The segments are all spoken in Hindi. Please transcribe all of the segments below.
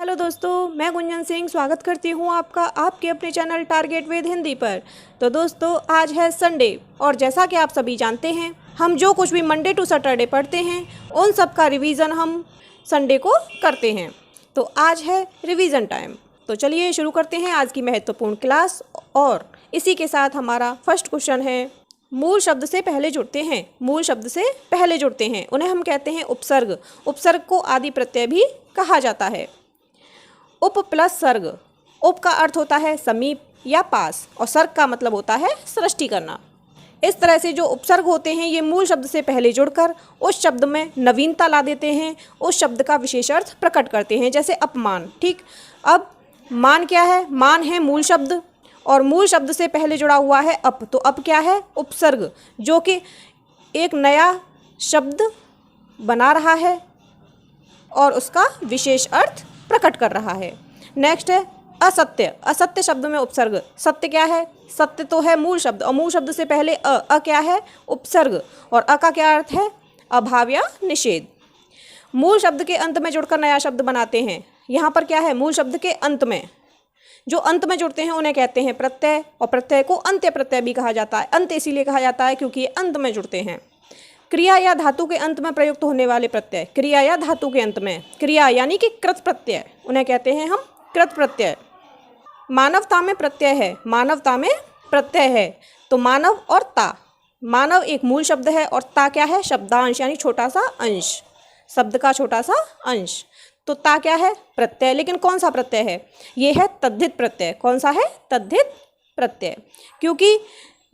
हेलो दोस्तों, मैं गुंजन सिंह स्वागत करती हूँ आपका आपके अपने चैनल टारगेट विद हिंदी पर। तो दोस्तों, आज है संडे और जैसा कि आप सभी जानते हैं, हम जो कुछ भी मंडे टू सैटरडे पढ़ते हैं उन सब का रिवीजन हम संडे को करते हैं। तो आज है रिवीजन टाइम। तो चलिए शुरू करते हैं आज की महत्वपूर्ण क्लास। और इसी के साथ हमारा फर्स्ट क्वेश्चन है, मूल शब्द से पहले जुड़ते हैं। मूल शब्द से पहले जुड़ते हैं उन्हें हम कहते हैं उपसर्ग। उपसर्ग को आदि प्रत्यय भी कहा जाता है। उप प्लस सर्ग। उप का अर्थ होता है समीप या पास और सर्ग का मतलब होता है सृष्टि करना। इस तरह से जो उपसर्ग होते हैं ये मूल शब्द से पहले जुड़कर उस शब्द में नवीनता ला देते हैं, उस शब्द का विशेष अर्थ प्रकट करते हैं। जैसे अपमान। ठीक, अब मान क्या है? मान है मूल शब्द और मूल शब्द से पहले जुड़ा हुआ है अप। तो अप क्या है? उपसर्ग, जो कि एक नया शब्द बना रहा है और उसका विशेष अर्थ प्रकट कर रहा है। नेक्स्ट है असत्य। असत्य शब्द में उपसर्ग। सत्य क्या है? सत्य तो है मूल शब्द और मूल शब्द से पहले अ क्या है? उपसर्ग। और अ का क्या अर्थ है? अभाव या निषेध। मूल शब्द के अंत में जुड़कर नया शब्द बनाते हैं। यहाँ पर क्या है? मूल शब्द के अंत में जो अंत में जुड़ते हैं उन्हें कहते हैं प्रत्यय और प्रत्यय को अंत्य प्रत्यय भी कहा जाता है। अंत इसीलिए कहा जाता है क्योंकि ये अंत में जुड़ते हैं। क्रिया या धातु के अंत में प्रयुक्त होने वाले प्रत्यय। क्रिया या धातु के अंत में, क्रिया यानी कि कृत प्रत्यय, उन्हें कहते हैं हम कृत प्रत्यय। मानवता में प्रत्यय है। मानवता में प्रत्यय है तो मानव और ता। मानव एक मूल शब्द है और ता क्या है? शब्दांश यानी छोटा सा अंश, शब्द का छोटा सा अंश। तो ता क्या है? प्रत्यय। लेकिन कौन सा प्रत्यय है? ये है तद्धित प्रत्यय। कौन सा है? तद्धित प्रत्यय। क्योंकि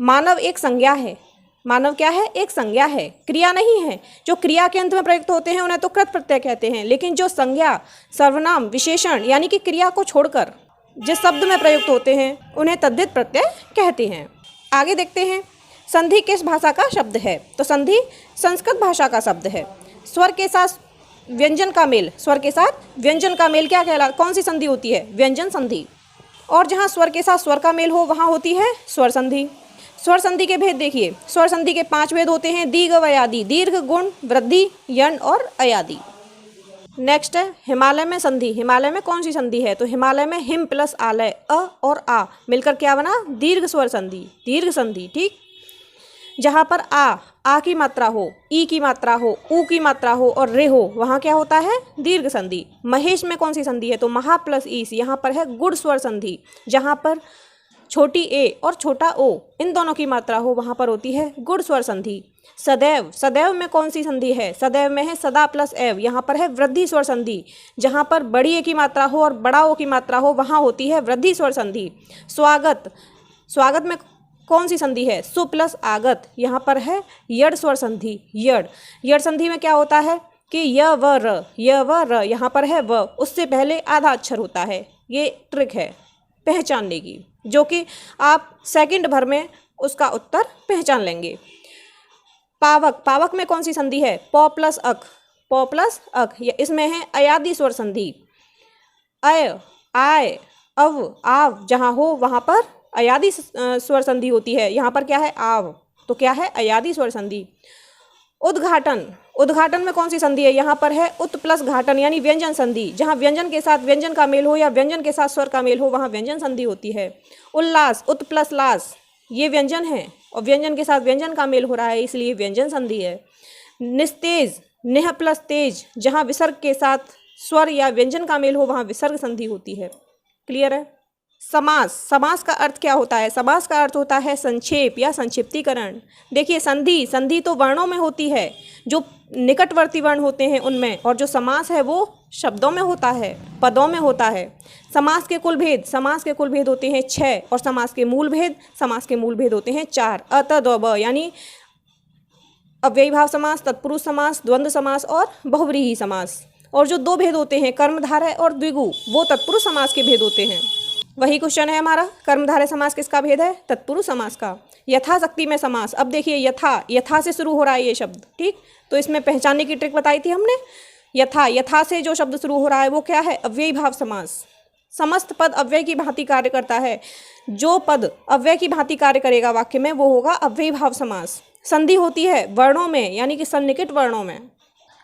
मानव एक संज्ञा है। मानव क्या है? एक संज्ञा है, क्रिया नहीं है। जो क्रिया के अंत में प्रयुक्त होते हैं उन्हें तो कृत प्रत्यय कहते हैं, लेकिन जो संज्ञा, सर्वनाम, विशेषण यानी कि क्रिया को छोड़कर जिस शब्द में प्रयुक्त होते हैं उन्हें तद्धित प्रत्यय कहते हैं। आगे देखते हैं, संधि किस भाषा का शब्द है? तो संधि संस्कृत भाषा का शब्द है। स्वर के साथ व्यंजन का मेल। स्वर के साथ व्यंजन का मेल क्या कहला? कौन सी संधि होती है? व्यंजन संधि। और जहाँ स्वर के साथ स्वर का मेल हो वहाँ होती है स्वर संधि। स्वर संधि के भेद देखिए। स्वर संधि के 5 भेद होते हैं, दीर्घ व अयादि। दीर्घ, गुण, वृद्धि, यण और अयादि। नेक्स्ट है हिमालय में संधि। हिमालय में कौन सी संधि है? तो हिमालय में हिम प्लस आलय, अ और आ मिलकर क्या बना? दीर्घ स्वर संधि, दीर्घ संधि। ठीक, जहाँ पर आ की मात्रा हो, ई की मात्रा हो, ऊ की मात्रा हो और रे हो वहाँ क्या होता है? दीर्घ संधि। महेश में कौन सी संधि है? तो महा प्लस ईस, यहाँ पर है गुड़ स्वर संधि। जहाँ पर छोटी ए और छोटा ओ इन दोनों की मात्रा हो वहाँ पर होती है गुड़ स्वर संधि। सदैव। सदैव में कौन सी संधि है? सदैव में है सदा प्लस एव, यहाँ पर है वृद्धि स्वर संधि। जहाँ पर बड़ी ए की मात्रा हो और बड़ा ओ की मात्रा हो वहाँ होती है वृद्धि स्वर संधि। स्वागत। स्वागत में कौन सी संधि है? सु प्लस आगत, यहाँ पर है यड़ स्वर संधि। यड़। यड़ संधि में क्या होता है कि य व र, य व र, यहाँ पर है व, उससे पहले आधा अक्षर होता है। ये ट्रिक है पहचानने की, जो कि आप सेकंड भर में उसका उत्तर पहचान लेंगे। पावक। पावक में कौन सी संधि है? पौ प्लस अक, पौ प्लस अक। इसमें है अयादि स्वर संधि। अय, आय, अव, आव जहाँ हो वहाँ पर अयादि स्वर संधि होती है। यहाँ पर क्या है? आव, तो क्या है? अयादि स्वर संधि। उद्घाटन। उद्घाटन में कौन सी संधि है? यहाँ पर है उत प्लस घाटन यानी व्यंजन संधि। जहाँ व्यंजन के साथ व्यंजन का मेल हो या व्यंजन के साथ स्वर का मेल हो वहाँ व्यंजन संधि होती है। उल्लास। उत प्लस लास, ये व्यंजन है और व्यंजन के साथ व्यंजन का मेल हो रहा है इसलिए व्यंजन संधि है। निस्तेज। नेह प्लस तेज, जहाँ विसर्ग के साथ स्वर या व्यंजन का मेल हो वहाँ विसर्ग संधि होती है। क्लियर है? समास। समास का अर्थ क्या होता है? समास का अर्थ होता है संक्षेप या संक्षिप्तीकरण। देखिए, संधि, संधि तो वर्णों में होती है, जो निकटवर्ती वर्ण होते हैं उनमें, और जो समास है वो शब्दों में होता है, पदों में होता है। समास के कुल भेद। समास के कुल भेद होते हैं 6 और समास के मूल भेद। समास के मूल भेद होते हैं 4। अत, द, ब यानी अव्ययी भाव समास, तत्पुरुष समास, द्वंद्व समास और बहुव्रीहि समास। और जो 2 भेद होते हैं कर्मधारय और द्विगु, वो तत्पुरुष समास के भेद होते हैं। वही क्वेश्चन है हमारा, कर्मधारय समास किसका भेद है? तत्पुरुष समास का। यथाशक्ति में समास। अब देखिए, यथा, यथा से शुरू हो रहा है ये शब्द। ठीक, तो इसमें पहचानने की ट्रिक बताई थी हमने। यथा, यथा से जो शब्द शुरू हो रहा है वो क्या है? अव्ययी भाव समास। समस्त पद अव्यय की भांति कार्य करता है। जो पद अव्यय की भांति कार्य करेगा वाक्य में वो होगा अव्ययी भाव समास। संधि होती है वर्णों में यानी कि सन्निकट वर्णों में।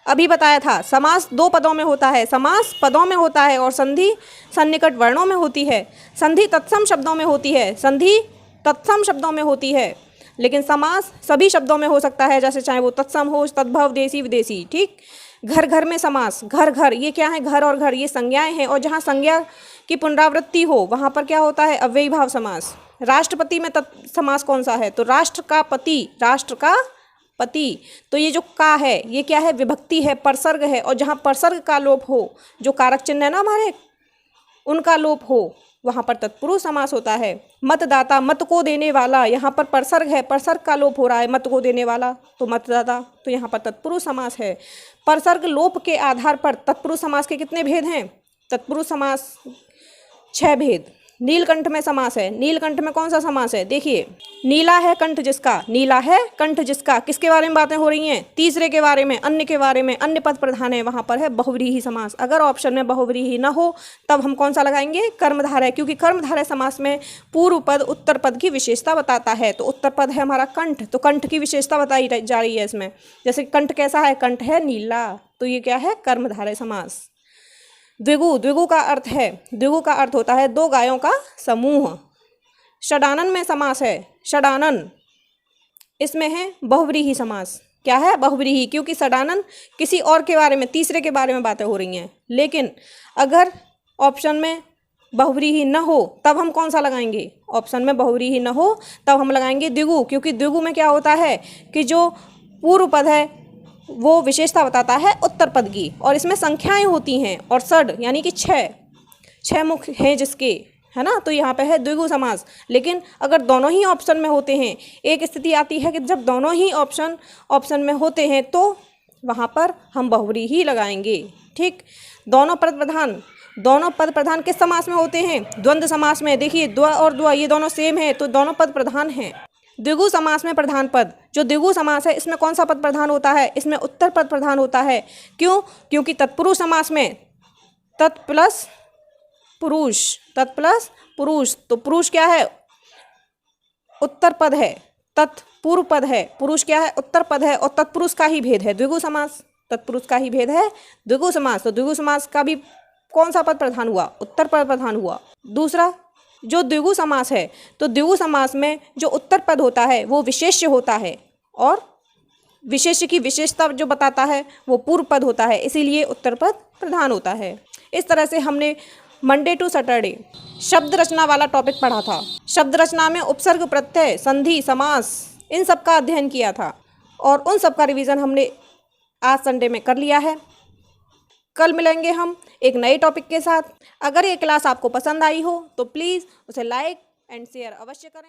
अभी बताया था, समास 2 पदों में होता है, समास पदों में होता है और संधि सन्निकट वर्णों में होती है। संधि तत्सम शब्दों में होती है, संधि तत्सम शब्दों में होती है, लेकिन समास सभी शब्दों में हो सकता है, जैसे चाहे वो तत्सम हो, तद्भव, देशी, विदेशी। ठीक। घर घर में समास, घर घर ये क्या है, घर और घर ये संज्ञाएं हैं, और जहाँ संज्ञा की पुनरावृत्ति हो वहाँ पर क्या होता है, अव्ययी भाव समास। राष्ट्रपति में समास कौन सा है, तो राष्ट्र का पति, राष्ट्र का पति। तो ये जो का है ये क्या है, विभक्ति है, परसर्ग है, और जहाँ परसर्ग का लोप हो, जो कारक चिन्ह है ना हमारे, उनका लोप हो, वहाँ पर तत्पुरुष समास होता है। मतदाता, मत को देने वाला, यहाँ पर परसर्ग है, परसर्ग का लोप हो रहा है, मत को देने वाला तो मतदाता, तो यहाँ पर तत्पुरुष समास है। परसर्ग लोप के आधार पर तत्पुरुष समास के कितने भेद हैं, तत्पुरुष समास 6 भेद। नीलकंठ में समास है, नीलकंठ में कौन सा समास है, देखिए, नीला है कंठ जिसका, नीला है कंठ जिसका, किसके बारे में बातें हो रही हैं, तीसरे के बारे में, अन्य के बारे में, अन्य पद प्रधान है, वहां पर है बहुव्रीहि समास। अगर ऑप्शन में बहुव्रीहि न हो तब हम कौन सा लगाएंगे, कर्मधारय, क्योंकि कर्मधारय समास में पूर्व पद उत्तर पद की विशेषता बताता है। तो उत्तर पद है हमारा कंठ, तो कंठ की विशेषता बताई जा रही है इसमें, जैसे कंठ कैसा है, कंठ है नीला, तो ये क्या है, कर्मधारय समास। द्विगु, द्विगु का अर्थ है, द्विगु का अर्थ होता है 2 गायों का समूह। षडानन में समास है, षडानन, इसमें है बहुव्रीहि समास। क्या है, बहुव्रीहि, क्योंकि षडानन किसी और के बारे में, तीसरे के बारे में बातें हो रही हैं। लेकिन अगर ऑप्शन में बहुव्रीहि न हो तब हम कौन सा लगाएंगे, ऑप्शन में बहुव्रीहि न हो तब हम लगाएंगे द्विगु, क्योंकि द्विगु में क्या होता है कि जो पूर्व पद है वो विशेषता बताता है उत्तर पद की, और इसमें संख्याएं होती हैं, और षड यानी कि 6 मुख हैं जिसके, है ना, तो यहाँ पे है द्विगु समास। लेकिन अगर दोनों ही ऑप्शन में होते हैं, एक स्थिति आती है कि जब दोनों ही ऑप्शन में होते हैं तो वहाँ पर हम बहुव्रीहि लगाएंगे। ठीक। दोनों पद प्रधान किस समास में होते हैं, द्वंद्व समास में। देखिए, द्व और द्व ये दोनों सेम है, तो दोनों पद प्रधान हैं। द्विगु समास में प्रधान पद, जो द्विगु समास है इसमें कौन सा पद प्रधान होता है, इसमें उत्तर पद प्रधान होता है। क्यों, क्योंकि तत्पुरुष समास में तत् प्लस पुरुष, तो पुरुष क्या है, उत्तर पद है, तत्पूर्व पद है, पुरुष क्या है, उत्तर पद है, और तत्पुरुष का ही भेद है द्विगु समास, तत्पुरुष का ही भेद है द्विगु समास। तो द्विगु समास का भी कौन सा पद प्रधान हुआ, उत्तर पद प्रधान हुआ। दूसरा, जो द्विगु समास है, तो द्विगु समास में जो उत्तर पद होता है वो विशेष्य होता है, और विशेष्य की विशेषता जो बताता है वो पूर्व पद होता है, इसीलिए उत्तर पद प्रधान होता है। इस तरह से हमने मंडे टू सैटरडे शब्द रचना वाला टॉपिक पढ़ा था। शब्द रचना में उपसर्ग, प्रत्यय, संधि, समास, इन सब का अध्ययन किया था, और उन सब का रिवीजन हमने आज संडे में कर लिया है। कल मिलेंगे हम एक नए टॉपिक के साथ। अगर ये क्लास आपको पसंद आई हो तो प्लीज़ उसे लाइक एंड शेयर अवश्य करें।